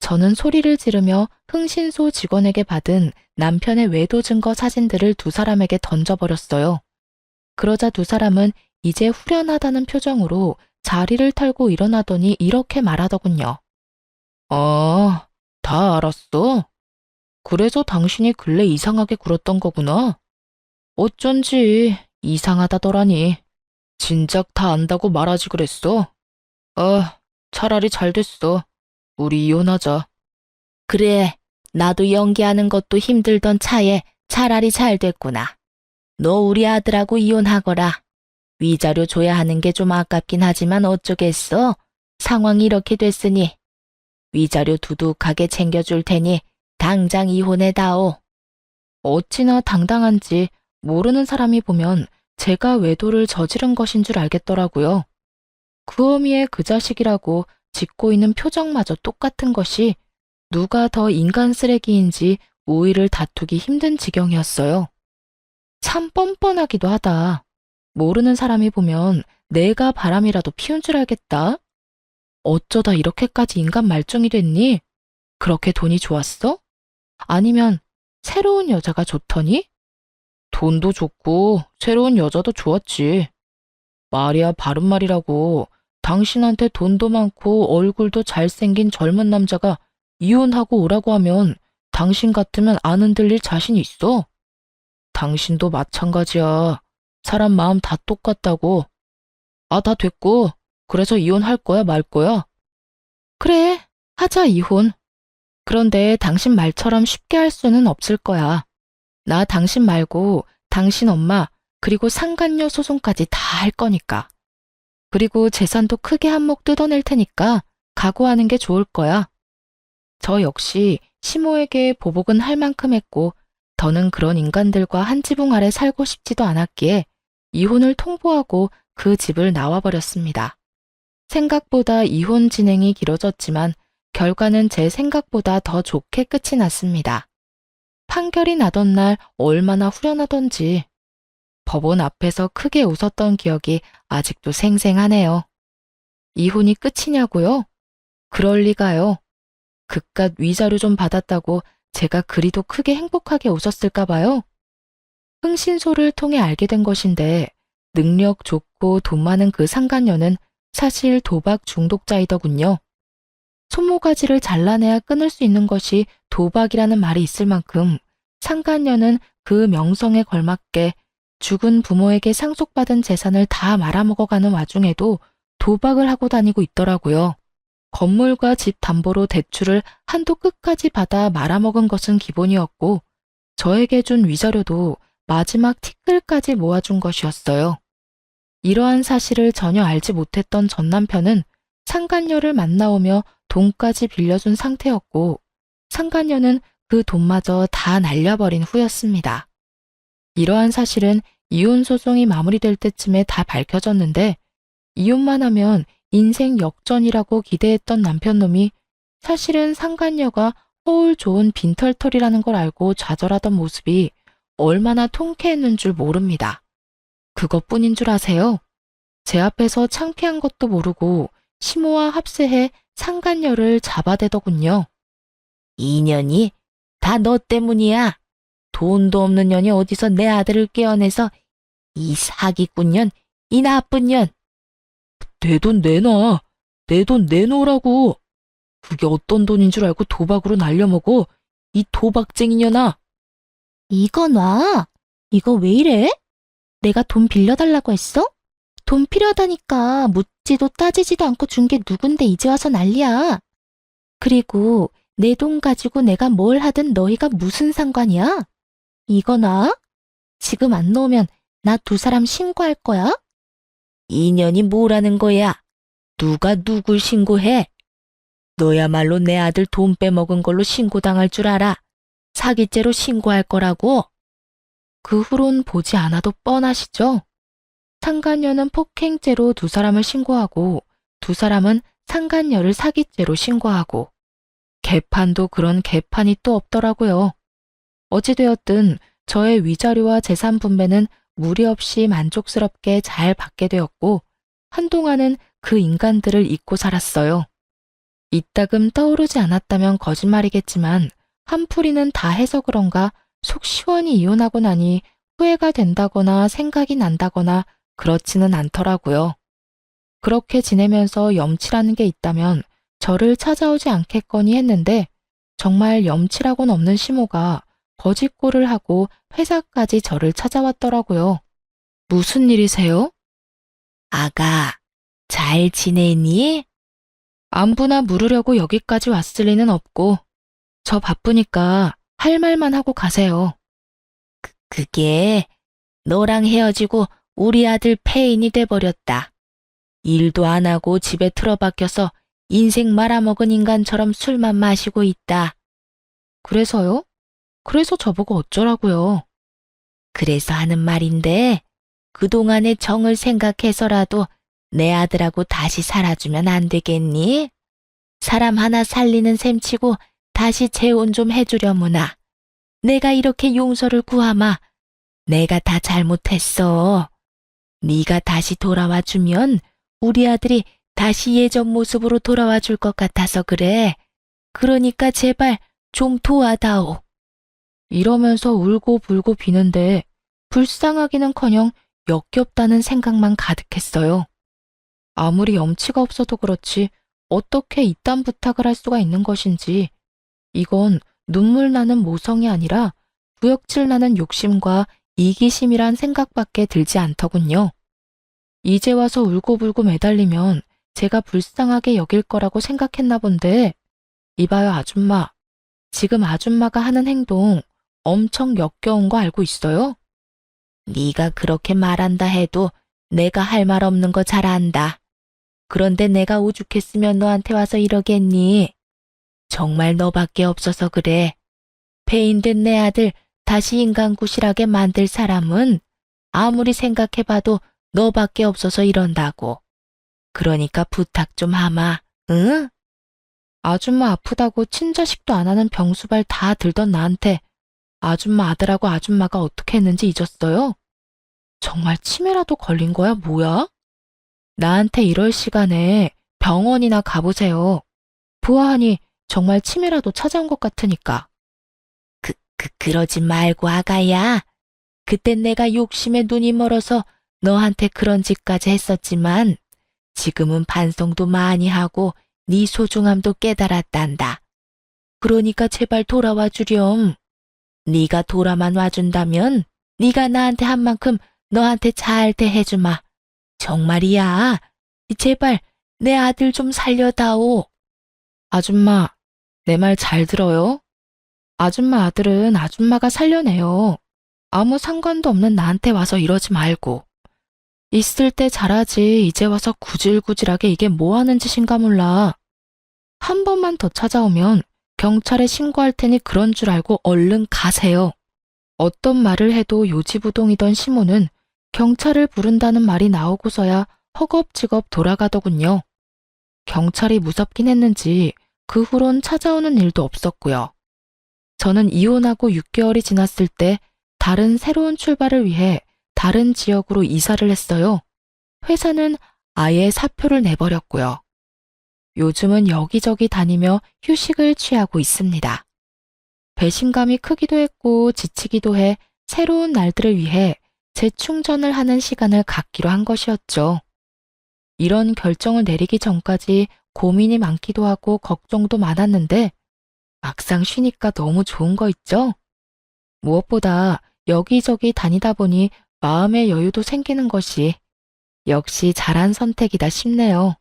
저는 소리를 지르며 흥신소 직원에게 받은 남편의 외도 증거 사진들을 두 사람에게 던져버렸어요. 그러자 두 사람은 이제 후련하다는 표정으로 자리를 털고 일어나더니 이렇게 말하더군요. 아, 다 알았어? 그래서 당신이 근래 이상하게 굴었던 거구나. 어쩐지 이상하다더라니. 진작 다 안다고 말하지 그랬어. 아, 차라리 잘 됐어. 우리 이혼하자. 그래, 나도 연기하는 것도 힘들던 차에 차라리 잘 됐구나. 너 우리 아들하고 이혼하거라. 위자료 줘야 하는 게 좀 아깝긴 하지만 어쩌겠어. 상황이 이렇게 됐으니. 위자료 두둑하게 챙겨줄 테니 당장 이혼해다오. 어찌나 당당한지 모르는 사람이 보면 제가 외도를 저지른 것인 줄 알겠더라고요. 그 어미의 그 자식이라고 짓고 있는 표정마저 똑같은 것이 누가 더 인간 쓰레기인지 우위를 다투기 힘든 지경이었어요. 참 뻔뻔하기도 하다. 모르는 사람이 보면 내가 바람이라도 피운 줄 알겠다. 어쩌다 이렇게까지 인간 말종이 됐니? 그렇게 돈이 좋았어? 아니면 새로운 여자가 좋더니? 돈도 좋고 새로운 여자도 좋았지. 말이야 바른 말이라고. 당신한테 돈도 많고 얼굴도 잘생긴 젊은 남자가 이혼하고 오라고 하면 당신 같으면 안 흔들릴 자신 있어? 당신도 마찬가지야. 사람 마음 다 똑같다고. 아, 다 됐고. 그래서 이혼할 거야, 말 거야? 그래, 하자, 이혼. 그런데 당신 말처럼 쉽게 할 수는 없을 거야. 나 당신 말고 당신 엄마, 그리고 상간녀 소송까지 다 할 거니까. 그리고 재산도 크게 한몫 뜯어낼 테니까 각오하는 게 좋을 거야. 저 역시 시모에게 보복은 할 만큼 했고, 더는 그런 인간들과 한 지붕 아래 살고 싶지도 않았기에 이혼을 통보하고 그 집을 나와버렸습니다. 생각보다 이혼 진행이 길어졌지만 결과는 제 생각보다 더 좋게 끝이 났습니다. 판결이 나던 날 얼마나 후련하던지. 법원 앞에서 크게 웃었던 기억이 아직도 생생하네요. 이혼이 끝이냐고요? 그럴 리가요. 그깟 위자료 좀 받았다고 제가 그리도 크게 행복하게 웃었을까 봐요. 흥신소를 통해 알게 된 것인데 능력 좋고 돈 많은 그 상간녀는 사실 도박 중독자이더군요. 손모가지를 잘라내야 끊을 수 있는 것이 도박이라는 말이 있을 만큼 상간녀는 그 명성에 걸맞게 죽은 부모에게 상속받은 재산을 다 말아먹어가는 와중에도 도박을 하고 다니고 있더라고요. 건물과 집 담보로 대출을 한도 끝까지 받아 말아먹은 것은 기본이었고, 저에게 준 위자료도 마지막 티끌까지 모아준 것이었어요. 이러한 사실을 전혀 알지 못했던 전 남편은 상간녀를 만나오며 돈까지 빌려준 상태였고, 상간녀는 그 돈마저 다 날려버린 후였습니다. 이러한 사실은 이혼 소송이 마무리될 때쯤에 다 밝혀졌는데, 이혼만 하면 인생 역전이라고 기대했던 남편놈이 사실은 상간녀가 허울 좋은 빈털털이라는 걸 알고 좌절하던 모습이 얼마나 통쾌했는 줄 모릅니다. 그것뿐인 줄 아세요? 제 앞에서 창피한 것도 모르고 시모와 합세해 상간녀를 잡아대더군요. 이 년이 다 너 때문이야. 돈도 없는 년이 어디서 내 아들을 깨어내서 이 사기꾼 년, 이 나쁜 년. 내 돈 내놔. 내 돈 내놓으라고. 그게 어떤 돈인 줄 알고 도박으로 날려먹어. 이 도박쟁이 년아. 이거 놔. 이거 왜 이래? 내가 돈 빌려달라고 했어? 돈 필요하다니까 묻지도 따지지도 않고 준 게 누군데 이제 와서 난리야. 그리고 내 돈 가지고 내가 뭘 하든 너희가 무슨 상관이야? 이거 놔. 지금 안 놓으면 나 두 사람 신고할 거야? 이 년이 뭐라는 거야? 누가 누굴 신고해? 너야말로 내 아들 돈 빼먹은 걸로 신고당할 줄 알아. 사기죄로 신고할 거라고. 그 후론 보지 않아도 뻔하시죠? 상간녀는 폭행죄로 두 사람을 신고하고 두 사람은 상간녀를 사기죄로 신고하고 개판도 그런 개판이 또 없더라고요. 어찌되었든 저의 위자료와 재산 분배는 무리 없이 만족스럽게 잘 받게 되었고 한동안은 그 인간들을 잊고 살았어요. 이따금 떠오르지 않았다면 거짓말이겠지만 한풀이는 다 해서 그런가 속 시원히 이혼하고 나니 후회가 된다거나 생각이 난다거나 그렇지는 않더라고요. 그렇게 지내면서 염치라는 게 있다면 저를 찾아오지 않겠거니 했는데 정말 염치라고는 없는 시모가 거짓골을 하고 회사까지 저를 찾아왔더라고요. 무슨 일이세요? 아가, 잘 지내니? 안부나 물으려고 여기까지 왔을 리는 없고 저 바쁘니까 할 말만 하고 가세요. 그게 너랑 헤어지고 우리 아들 폐인이 돼버렸다. 일도 안 하고 집에 틀어박혀서 인생 말아먹은 인간처럼 술만 마시고 있다. 그래서요? 그래서 저보고 어쩌라고요? 그래서 하는 말인데 그동안의 정을 생각해서라도 내 아들하고 다시 살아주면 안 되겠니? 사람 하나 살리는 셈치고 다시 재혼 좀 해주려무나. 내가 이렇게 용서를 구하마. 내가 다 잘못했어. 네가 다시 돌아와 주면 우리 아들이 다시 예전 모습으로 돌아와 줄 것 같아서 그래. 그러니까 제발 좀 도와다오. 이러면서 울고 불고 비는데 불쌍하기는커녕 역겹다는 생각만 가득했어요. 아무리 염치가 없어도 그렇지 어떻게 이딴 부탁을 할 수가 있는 것인지. 이건 눈물 나는 모성이 아니라 구역질 나는 욕심과 이기심이란 생각밖에 들지 않더군요. 이제 와서 울고불고 매달리면 제가 불쌍하게 여길 거라고 생각했나 본데, 이봐요 아줌마. 지금 아줌마가 하는 행동 엄청 역겨운 거 알고 있어요? 네가 그렇게 말한다 해도 내가 할 말 없는 거 잘 안다. 그런데 내가 오죽했으면 너한테 와서 이러겠니? 정말 너밖에 없어서 그래. 폐인 된 내 아들 다시 인간 구실하게 만들 사람은 아무리 생각해봐도 너밖에 없어서 이런다고. 그러니까 부탁 좀 하마, 응? 아줌마 아프다고 친자식도 안 하는 병수발 다 들던 나한테 아줌마 아들하고 아줌마가 어떻게 했는지 잊었어요? 정말 치매라도 걸린 거야, 뭐야? 나한테 이럴 시간에 병원이나 가보세요. 보아하니 정말 치매라도 찾아온 것 같으니까. 그러지 말고 아가야. 그땐 내가 욕심에 눈이 멀어서 너한테 그런 짓까지 했었지만 지금은 반성도 많이 하고 네 소중함도 깨달았단다. 그러니까 제발 돌아와 주렴. 네가 돌아만 와준다면 네가 나한테 한 만큼 너한테 잘 대해주마. 정말이야. 제발 내 아들 좀 살려다오. 아줌마, 내 말 잘 들어요? 아줌마 아들은 아줌마가 살려내요. 아무 상관도 없는 나한테 와서 이러지 말고. 있을 때 잘하지 이제 와서 구질구질하게 이게 뭐 하는 짓인가 몰라. 한 번만 더 찾아오면 경찰에 신고할 테니 그런 줄 알고 얼른 가세요. 어떤 말을 해도 요지부동이던 시모는 경찰을 부른다는 말이 나오고서야 허겁지겁 돌아가더군요. 경찰이 무섭긴 했는지 그 후론 찾아오는 일도 없었고요. 저는 이혼하고 6개월이 지났을 때 다른 새로운 출발을 위해 다른 지역으로 이사를 했어요. 회사는 아예 사표를 내버렸고요. 요즘은 여기저기 다니며 휴식을 취하고 있습니다. 배신감이 크기도 했고 지치기도 해 새로운 날들을 위해 재충전을 하는 시간을 갖기로 한 것이었죠. 이런 결정을 내리기 전까지 고민이 많기도 하고 걱정도 많았는데 막상 쉬니까 너무 좋은 거 있죠? 무엇보다 여기저기 다니다 보니 마음의 여유도 생기는 것이 역시 잘한 선택이다 싶네요.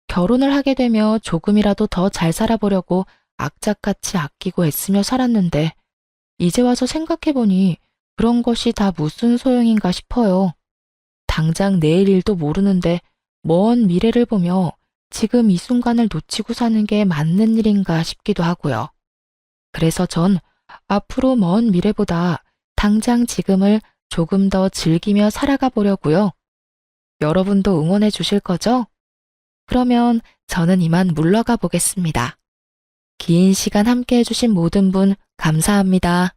결혼을 하게 되며 조금이라도 더 잘 살아보려고 악착같이 아끼고 애쓰며 살았는데 이제 와서 생각해보니 그런 것이 다 무슨 소용인가 싶어요. 당장 내일 일도 모르는데 먼 미래를 보며 지금 이 순간을 놓치고 사는 게 맞는 일인가 싶기도 하고요. 그래서 전 앞으로 먼 미래보다 당장 지금을 조금 더 즐기며 살아가 보려고요. 여러분도 응원해 주실 거죠? 그러면 저는 이만 물러가 보겠습니다. 긴 시간 함께 해주신 모든 분 감사합니다.